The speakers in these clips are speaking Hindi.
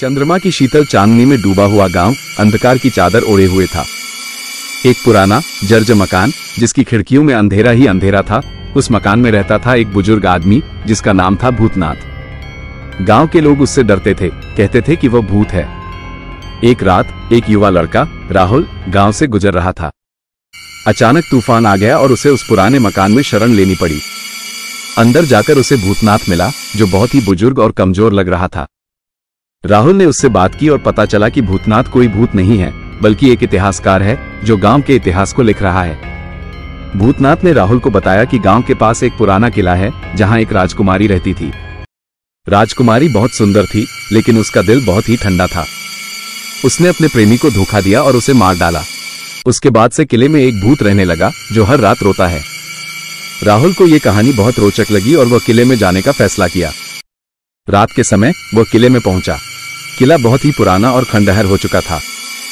चंद्रमा की शीतल चांदनी में डूबा हुआ गांव अंधकार की चादर ओढ़े हुए था। एक पुराना जर्जर मकान जिसकी खिड़कियों में अंधेरा ही अंधेरा था। उस मकान में रहता था एक बुजुर्ग आदमी जिसका नाम था भूतनाथ। गांव के लोग उससे डरते थे, कहते थे कि वह भूत है। एक रात एक युवा लड़का राहुल गांव से गुजर रहा था। अचानक तूफान आ गया और उसे उस पुराने मकान में शरण लेनी पड़ी। अंदर जाकर उसे भूतनाथ मिला जो बहुत ही बुजुर्ग और कमजोर लग रहा था। राहुल ने उससे बात की और पता चला कि भूतनाथ कोई भूत नहीं है बल्कि एक इतिहासकार है जो गांव के इतिहास को लिख रहा है। भूतनाथ ने राहुल को बताया कि गांव के पास एक पुराना किला है जहां एक राजकुमारी रहती थी। राजकुमारी बहुत सुंदर थी लेकिन उसका दिल बहुत ही ठंडा था। उसने अपने प्रेमी को धोखा दिया और उसे मार डाला। उसके बाद से किले में एक भूत रहने लगा जो हर रात रोता है। राहुल को यह कहानी बहुत रोचक लगी और वह किले में जाने का फैसला किया। रात के समय वह किले में पहुंचा। किला बहुत ही पुराना और खंडहर हो चुका था।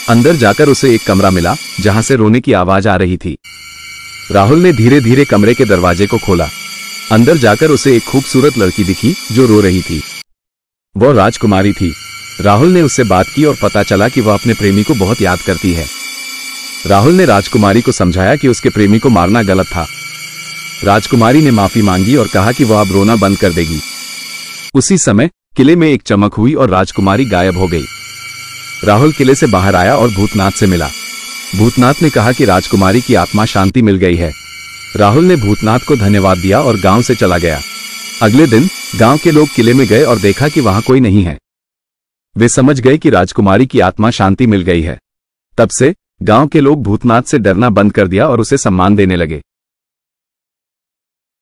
अंदर जाकर उसे एक कमरा मिला जहां से रोने की आवाज आ रही थी। राहुल ने धीरे धीरे कमरे के दरवाजे को खोला। अंदर जाकर उसे एक खूबसूरत लड़की दिखी जो रो रही थी। वह राजकुमारी थी। राहुल ने उससे बात की और पता चला कि वह अपने प्रेमी को बहुत याद करती है। राहुल ने राजकुमारी को समझाया कि उसके प्रेमी को मारना गलत था। राजकुमारी ने माफी मांगी और कहा कि वह अब रोना बंद कर देगी। उसी समय किले में एक चमक हुई और राजकुमारी गायब हो गई। राहुल किले से बाहर आया और भूतनाथ से मिला। भूतनाथ ने कहा कि राजकुमारी की आत्मा शांति मिल गई है। राहुल ने भूतनाथ को धन्यवाद दिया और गांव से चला गया। अगले दिन गांव के लोग किले में गए और देखा कि वहां कोई नहीं है। वे समझ गए कि राजकुमारी की आत्मा शांति मिल गई है। तब से गांव के लोग भूतनाथ से डरना बंद कर दिया और उसे सम्मान देने लगे।